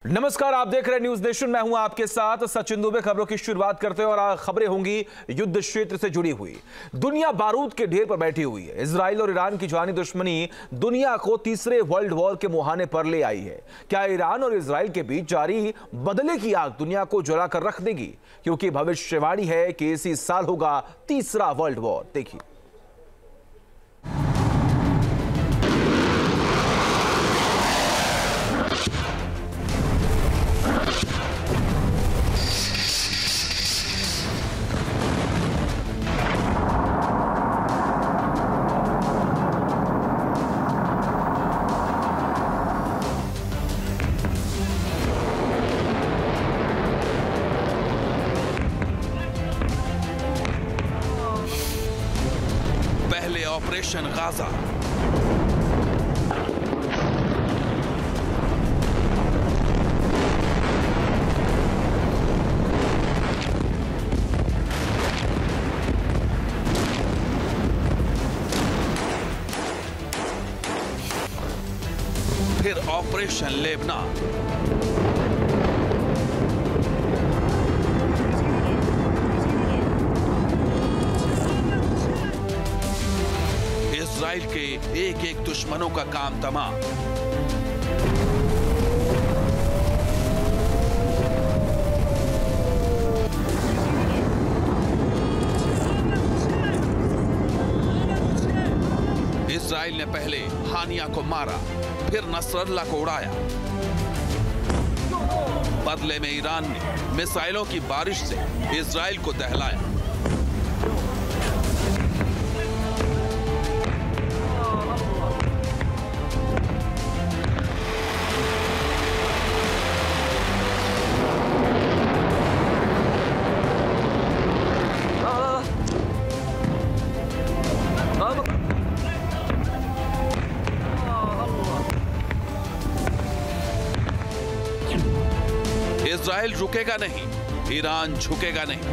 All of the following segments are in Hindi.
नमस्कार, आप देख रहे हैं न्यूज नेशन। मैं हूं आपके साथ सचिन दुबे। खबरों की शुरुआत करते हैं और खबरें होंगी युद्ध क्षेत्र से जुड़ी हुई। दुनिया बारूद के ढेर पर बैठी हुई है। इजराइल और ईरान की जानी दुश्मनी दुनिया को तीसरे वर्ल्ड वॉर के मुहाने पर ले आई है। क्या ईरान और इजराइल के बीच जारी बदले की आग दुनिया को जलाकर रख देगी? क्योंकि भविष्यवाणी है कि इसी साल होगा तीसरा वर्ल्ड वॉर। देखिए, ऑपरेशन गाजा, फिर ऑपरेशन लेबनान, इजराइल के एक एक दुश्मनों का काम तमाम। इजराइल ने पहले हानिया को मारा, फिर नसरल्ला को उड़ाया। बदले में ईरान ने मिसाइलों की बारिश से इजराइल को दहलाया। इजराइल रुकेगा नहीं, ईरान झुकेगा नहीं।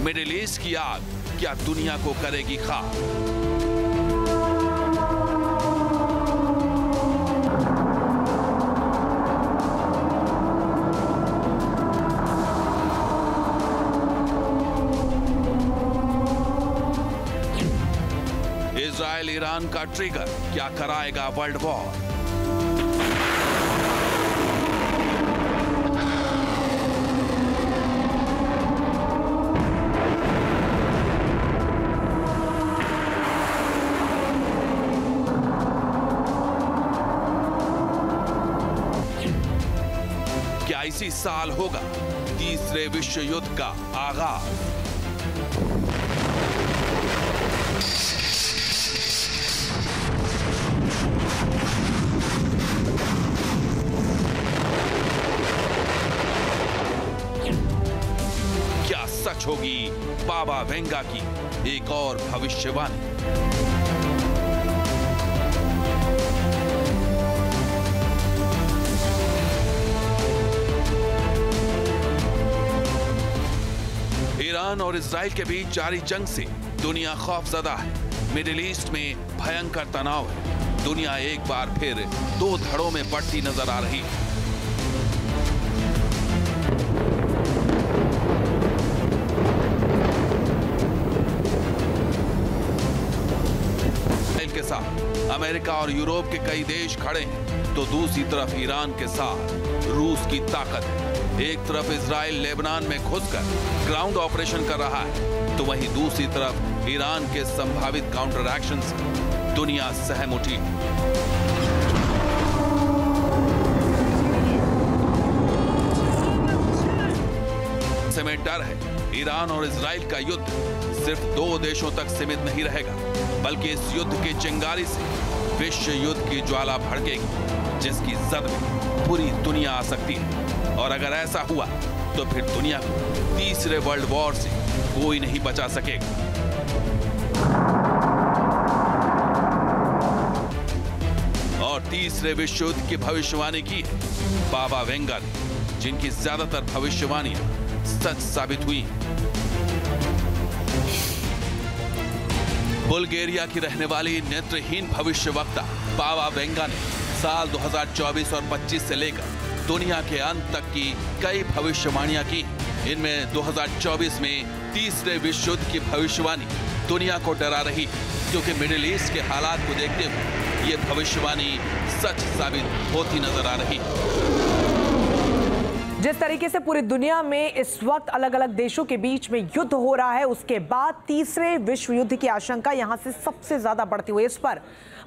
मिडिल ईस्ट की आग क्या दुनिया को करेगी खाक? इजराइल ईरान का ट्रिगर क्या कराएगा वर्ल्ड वॉर? क्या इसी साल होगा तीसरे विश्व युद्ध का आगाज? सच होगी बाबा वेंगा की एक और भविष्यवाणी? ईरान और इजराइल के बीच जारी जंग से दुनिया खौफजदा है। मिडिल ईस्ट में भयंकर तनाव है। दुनिया एक बार फिर दो धड़ों में बढ़ती नजर आ रही है। के साथ अमेरिका और यूरोप के कई देश खड़े हैं, तो दूसरी तरफ ईरान के साथ रूस की ताकत है। एक तरफ इजराइल लेबनान में घुसकर ग्राउंड ऑपरेशन कर रहा है, तो वहीं दूसरी तरफ ईरान के संभावित काउंटर एक्शन से दुनिया सहम उठी। से में डर है ईरान और इजराइल का युद्ध सिर्फ दो देशों तक सीमित नहीं रहेगा, बल्कि इस युद्ध की चिंगारी से विश्व युद्ध की ज्वाला भड़केगी, जिसकी जद में पूरी दुनिया आ सकती है। और अगर ऐसा हुआ तो फिर दुनिया को तीसरे वर्ल्ड वॉर से कोई नहीं बचा सकेगा। और तीसरे विश्व युद्ध की भविष्यवाणी की है बाबा वेंगा ने, जिनकी ज्यादातर भविष्यवाणियां सच साबित हुई। बुल्गारिया की रहने वाली नेत्रहीन भविष्यवक्ता पावा वेंगा ने साल 2024 और 25 से लेकर दुनिया के अंत तक की कई भविष्यवाणियां की। इनमें 2024 में तीसरे विश्व युद्ध की भविष्यवाणी दुनिया को डरा रही, क्योंकि मिडिल ईस्ट के हालात को देखते हुए ये भविष्यवाणी सच साबित होती नजर आ रही है। जिस तरीके से पूरी दुनिया में इस वक्त अलग अलग देशों के बीच में युद्ध हो रहा है, उसके बाद तीसरे विश्व युद्ध की आशंका यहां से सबसे ज्यादा बढ़ती हुई। इस पर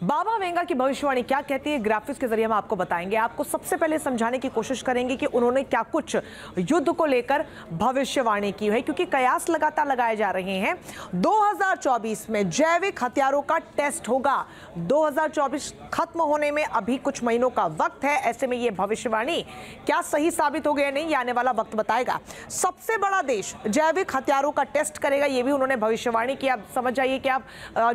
पावा वेंगा की भविष्यवाणी क्या कहती है, ग्राफिक्स के जरिए हम आपको बताएंगे। आपको सबसे पहले समझाने की कोशिश करेंगे कि उन्होंने क्या कुछ युद्ध को लेकर भविष्यवाणी की है, क्योंकि कयास लगातार लगाए जा रहे हैं। 2024 में जैविक हथियारों का टेस्ट होगा। 2024 खत्म होने में अभी कुछ महीनों का वक्त है। ऐसे में यह भविष्यवाणी क्या सही साबित हो गया नहीं, ये आने वाला वक्त बताएगा। सबसे बड़ा देश जैविक हथियारों का टेस्ट करेगा, यह भी उन्होंने भविष्यवाणी की। आप समझ जाइए कि आप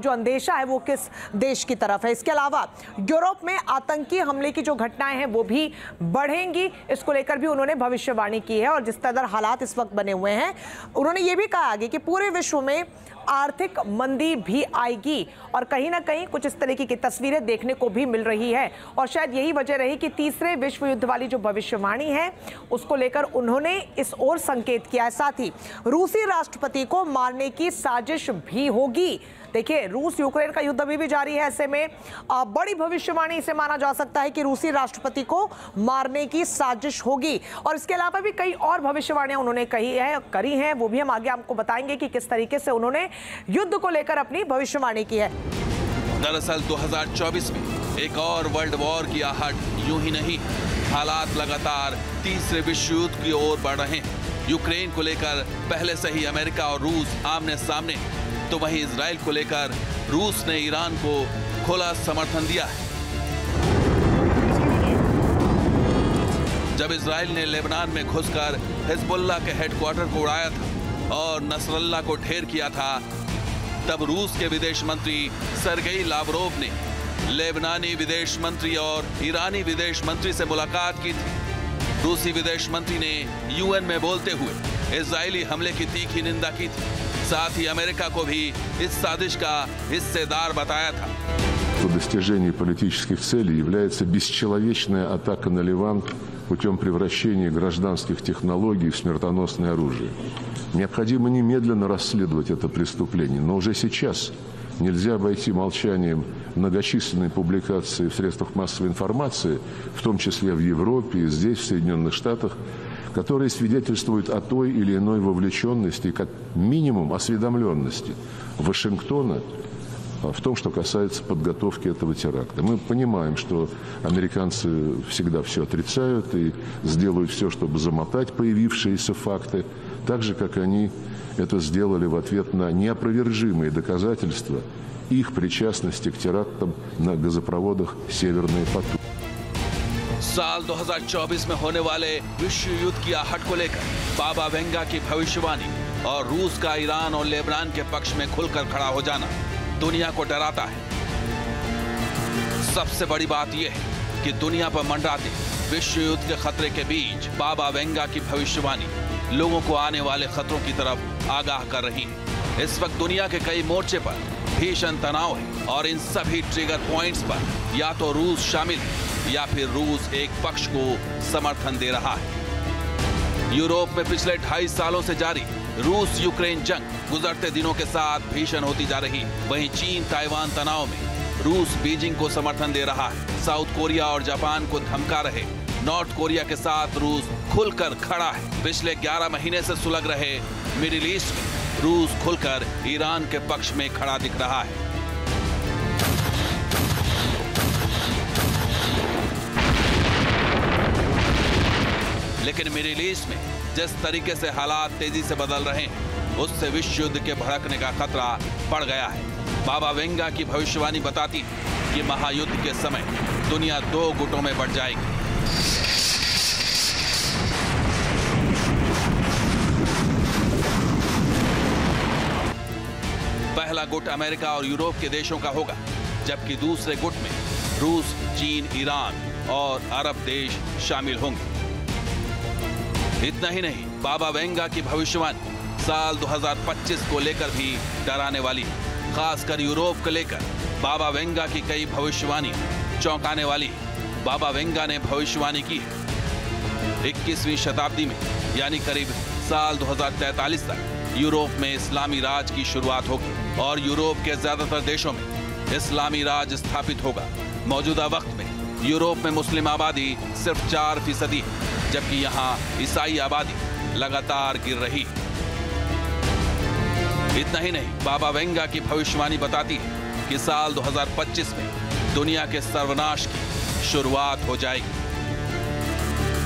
जो अंदेशा है वो किस देश की तरफ है। इसके अलावा यूरोप में आतंकी हमले की जो घटनाएं हैं वो भी बढ़ेंगी, इसको लेकर भी उन्होंने भविष्यवाणी की है। और जिस तरह हालात इस वक्त बने हुए हैं, उन्होंने ये भी कहा आगे कि पूरे विश्व में आर्थिक मंदी भी आएगी और कहीं ना कहीं कुछ इस तरीके की तस्वीरें देखने को भी मिल रही है। और शायद यही वजह रही कि तीसरे विश्व युद्ध वाली जो भविष्यवाणी है उसको लेकर उन्होंने इस ओर संकेत किया है। साथ ही रूसी राष्ट्रपति को मारने की साजिश भी होगी। देखिए, रूस यूक्रेन का युद्ध अभी भी जारी है। ऐसे में बड़ी भविष्यवाणी इसे माना जा सकता है कि रूसी राष्ट्रपति को मारने की साजिश होगी। और इसके अलावा भी कई और भविष्यवाणियां उन्होंने करी हैं, वो भी हम आगे आपको बताएंगे कि किस तरीके से उन्होंने युद्ध को लेकर अपनी भविष्यवाणी की है। दरअसल 2024 में एक और वर्ल्ड वॉर की आहट यूं ही नहीं, हालात लगातार तीसरे विश्व युद्ध की ओर बढ़ रहे हैं। यूक्रेन को लेकर पहले से ही अमेरिका और रूस आमने सामने, तो वहीं इजराइल को लेकर रूस ने ईरान को खुला समर्थन दिया है। जब इजराइल ने लेबनान में घुसकर हिजबुल्लाह के हेडक्वार्टर को उड़ाया था और नसरल्लाह को ढेर किया था, तब रूस के विदेश मंत्री सरगेई लावरोव ने लेबनानी विदेश मंत्री और ईरानी विदेश मंत्री से मुलाकात की थी। रूसी विदेश मंत्री ने यूएन में बोलते हुए इजरायली हमले की तीखी निंदा की थी। साथ ही अमेरिका को भी इस साजिश का हिस्सेदार बताया था। По достижении политических целей является бесчеловечная атака на Ливан путем превращения гражданских технологий в смертоносное оружие. Необходимо немедленно расследовать это преступление, но уже сейчас нельзя обойти молчанием многочисленные публикации в средствах массовой информации, в том числе в Европе и здесь, в Соединенных Штатах, которые свидетельствуют о той или иной вовлеченности, как минимум осведомленности Вашингтона в том, что касается подготовки этого теракта. Мы понимаем, что американцы всегда все отрицают и сделают все, чтобы замотать появившиеся факты, так же, как они это сделали в ответ на неопровержимые доказательства их причастности к терактам на газопроводах «Северный поток». साल 2024 में होने वाले विश्व युद्ध की आहट को लेकर पावा वेंगा की भविष्यवाणी और रूस का ईरान और लेबनान के पक्ष में खुलकर खड़ा हो जाना दुनिया को डराता है। सबसे बड़ी बात यह है कि दुनिया पर मंडराते विश्व युद्ध के खतरे के बीच पावा वेंगा की भविष्यवाणी लोगों को आने वाले खतरों की तरफ आगाह कर रही है। इस वक्त दुनिया के कई मोर्चे पर भीषण तनाव है और इन सभी ट्रिगर पॉइंट्स पर या तो रूस शामिल है या फिर रूस एक पक्ष को समर्थन दे रहा है। यूरोप में पिछले 2.5 सालों से जारी रूस यूक्रेन जंग गुजरते दिनों के साथ भीषण होती जा रही। वहीं चीन ताइवान तनाव में रूस बीजिंग को समर्थन दे रहा है। साउथ कोरिया और जापान को धमका रहे नॉर्थ कोरिया के साथ रूस खुलकर खड़ा है। पिछले 11 महीने से सुलग रहे मिडिल ईस्ट में रूस खुलकर ईरान के पक्ष में खड़ा दिख रहा है। लेकिन मिडिल ईस्ट में जिस तरीके से हालात तेजी से बदल रहे हैं, उससे विश्व युद्ध के भड़कने का खतरा बढ़ गया है। पावा वेंगा की भविष्यवाणी बताती है कि महायुद्ध के समय दुनिया 2 गुटों में बढ़ जाएगी। पहला गुट अमेरिका और यूरोप के देशों का होगा, जबकि दूसरे गुट में रूस, चीन, ईरान और अरब देश शामिल होंगे। इतना ही नहीं, पावा वेंगा की भविष्यवाणी साल 2025 को लेकर भी डराने वाली है। खासकर यूरोप को लेकर बाबा वेंगा की कई भविष्यवाणी चौंकाने वाली है। बाबा वेंगा ने भविष्यवाणी की है 21वीं शताब्दी में यानी करीब साल 2043 तक यूरोप में इस्लामी राज की शुरुआत होगी और यूरोप के ज्यादातर देशों में इस्लामी राज स्थापित होगा। मौजूदा वक्त में यूरोप में मुस्लिम आबादी सिर्फ 4% है, जबकि यहाँ ईसाई आबादी लगातार गिर रही है। इतना ही नहीं, बाबा वेंगा की भविष्यवाणी बताती है कि साल 2025 में दुनिया के सर्वनाश की शुरुआत हो जाएगी।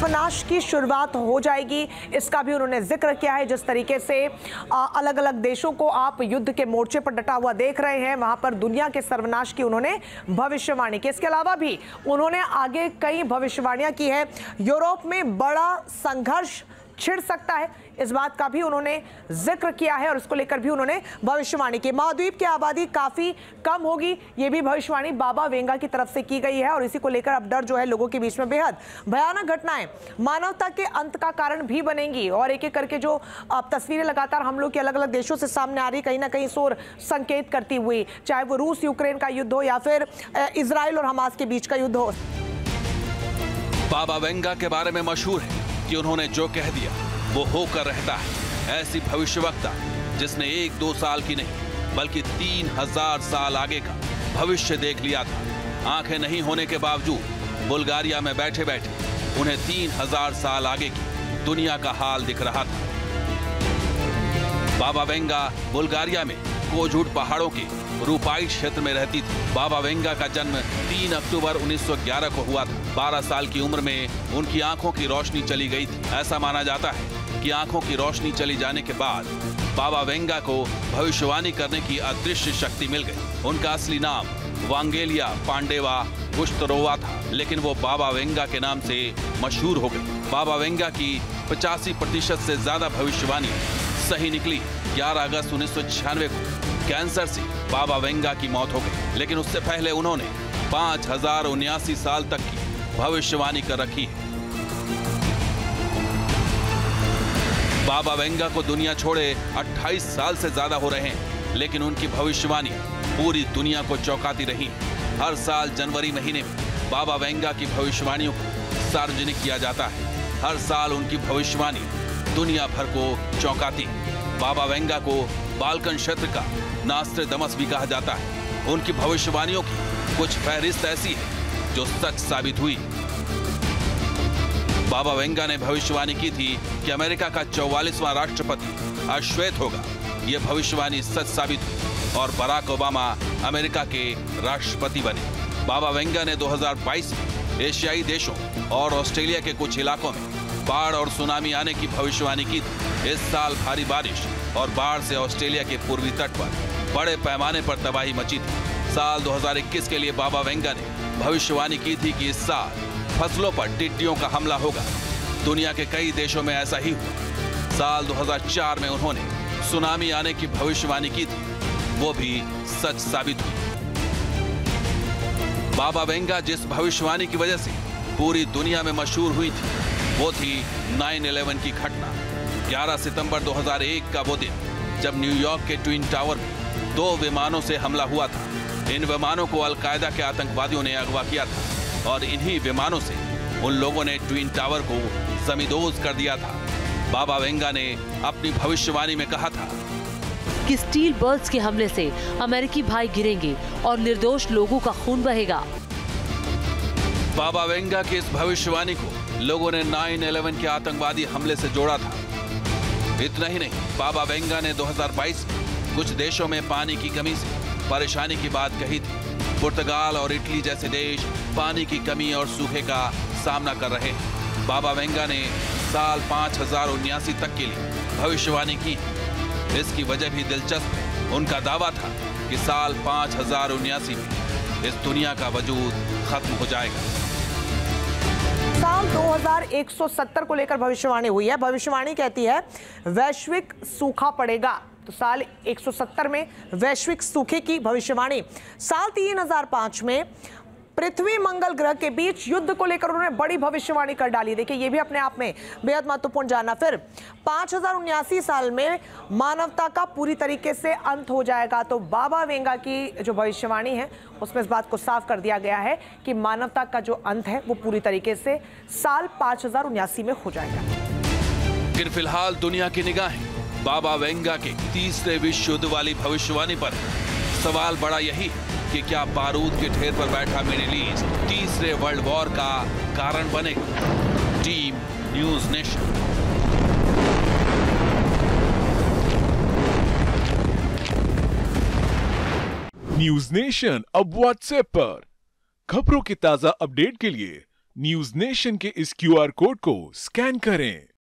विनाश की शुरुआत हो जाएगी, इसका भी उन्होंने जिक्र किया है। जिस तरीके से अलग अलग देशों को आप युद्ध के मोर्चे पर डटा हुआ देख रहे हैं, वहां पर दुनिया के सर्वनाश की उन्होंने भविष्यवाणी की। इसके अलावा भी उन्होंने आगे कई भविष्यवाणियां की है। यूरोप में बड़ा संघर्ष छिड़ सकता है, इस बात का भी उन्होंने जिक्र किया है और इसको लेकर भी उन्होंने भविष्यवाणी की। महाद्वीप की आबादी काफी कम होगी, ये भी भविष्यवाणी बाबा वेंगा की तरफ से की गई है और इसी को लेकर अब डर जो है लोगों के बीच में बेहद भयानक घटनाएं मानवता के अंत का कारण भी बनेंगी। और एक एक करके जो तस्वीरें लगातार हम लोग के अलग अलग देशों से सामने आ रही, कहीं ना कहीं शोर संकेत करती हुई, चाहे वो रूस यूक्रेन का युद्ध हो या फिर इजराइल और हमास के बीच का युद्ध हो। बाबा वेंगा के बारे में मशहूर है कि उन्होंने जो कह दिया वो होकर रहता है। ऐसी भविष्यवक्ता जिसने 1-2 साल की नहीं बल्कि 3000 साल आगे का भविष्य देख लिया था। आंखें नहीं होने के बावजूद बुल्गारिया में बैठे बैठे उन्हें 3000 साल आगे की दुनिया का हाल दिख रहा था। बाबा वेंगा बुल्गारिया में कोझूट पहाड़ों के रूपाइट क्षेत्र में रहती थी। बाबा वेंगा का जन्म 3 अक्टूबर 1911 को हुआ था। 12 साल की उम्र में उनकी आंखों की रोशनी चली गई थी। ऐसा माना जाता है कि आंखों की रोशनी चली जाने के बाद बाबा वेंगा को भविष्यवाणी करने की अदृश्य शक्ति मिल गई। उनका असली नाम वांगेलिया पांडेवा कुश्तरोवा था, लेकिन वो बाबा वेंगा के नाम से मशहूर हो गई। बाबा वेंगा की 85% से ज्यादा भविष्यवाणी सही निकली। 11 अगस्त 1996 को कैंसर से बाबा वेंगा की मौत हो गई, लेकिन उससे पहले उन्होंने 5079 साल तक की भविष्यवाणी कर रखी है। बाबा वेंगा को दुनिया छोड़े 28 साल से ज्यादा हो रहे हैं, लेकिन उनकी भविष्यवाणी पूरी दुनिया को चौंकाती रही। हर साल जनवरी महीने में बाबा वेंगा की भविष्यवाणियों को सार्वजनिक किया जाता है। हर साल उनकी भविष्यवाणी दुनिया भर को चौंकाती है। बाबा वेंगा को बाल्कन क्षेत्र का नास्ट्रेडमस भी कहा जाता है। उनकी भविष्यवाणियों की कुछ फहरिस्त ऐसी है जो सच साबित हुई। बाबा वेंगा ने भविष्यवाणी की थी कि अमेरिका का 44वां राष्ट्रपति अश्वेत होगा। यह भविष्यवाणी सच साबित हुई और बराक ओबामा अमेरिका के राष्ट्रपति बने। बाबा वेंगा ने 2022 में एशियाई देशों और ऑस्ट्रेलिया के कुछ इलाकों में बाढ़ और सुनामी आने की भविष्यवाणी की थी। इस साल भारी बारिश और बाढ़ से ऑस्ट्रेलिया के पूर्वी तट पर बड़े पैमाने पर तबाही मची थी। साल 2021 के लिए बाबा वेंगा ने भविष्यवाणी की थी कि इस साल फसलों पर टिड्डियों का हमला होगा। दुनिया के कई देशों में ऐसा ही हुआ। साल 2004 में उन्होंने सुनामी आने की भविष्यवाणी की थी, वो भी सच साबित हुई। बाबा वेंगा जिस भविष्यवाणी की वजह से पूरी दुनिया में मशहूर हुई थी, वो थी 9/11 की घटना। 11 सितंबर 2001 का वो दिन जब न्यूयॉर्क के ट्विन टावर में 2 विमानों से हमला हुआ था। इन विमानों को अल-कायदा के आतंकवादियों ने अगवा किया था और इन्हीं विमानों से उन लोगों ने ट्विन टावर को जमींदोज कर दिया था। बाबा वेंगा ने अपनी भविष्यवाणी में कहा था कि स्टील बर्ड्स के हमले से अमेरिकी भाई गिरेंगे और निर्दोष लोगों का खून बहेगा। बाबा वेंगा की इस भविष्यवाणी को लोगों ने 9/11 के आतंकवादी हमले से जोड़ा था। इतना ही नहीं, बाबा वेंगा ने 2022 में कुछ देशों में पानी की कमी से परेशानी की बात कही थी। पुर्तगाल और इटली जैसे देश पानी की कमी और सूखे का सामना कर रहे हैं। बाबा वेंगा ने साल 5079 तक के लिए भविष्यवाणी की। इसकी वजह भी दिलचस्प है। उनका दावा था कि साल 5079 में इस दुनिया का वजूद खत्म हो जाएगा। साल 2170 को लेकर भविष्यवाणी हुई है। भविष्यवाणी कहती है वैश्विक सूखा पड़ेगा, तो साल 170 में वैश्विक सूखे की भविष्यवाणी। साल 3005 में पृथ्वी मंगल ग्रह के बीच युद्ध को लेकर उन्होंने बड़ी भविष्यवाणी कर डाली। देखिए ये भी अपने आप में बेहद महत्वपूर्ण जानना। फिर 5079 साल में मानवता का पूरी तरीके से अंत हो जाएगा। तो बाबा वेंगा की जो भविष्यवाणी है उसमें इस बात को साफ कर दिया गया है कि मानवता का जो अंत है वो पूरी तरीके से साल 5079 में हो जाएगा। लेकिन फिलहाल दुनिया की निगाहें बाबा वेंगा के तीसरे विश्व युद्ध वाली भविष्यवाणी पर। सवाल बड़ा यही कि क्या बारूद के ढेर पर बैठा मिडिल ईस्ट तीसरे वर्ल्ड वॉर का कारण बनेगा। Team news nation. News nation अब व्हाट्सएप पर। खबरों की ताजा अपडेट के लिए न्यूज नेशन के इस QR कोड को स्कैन करें।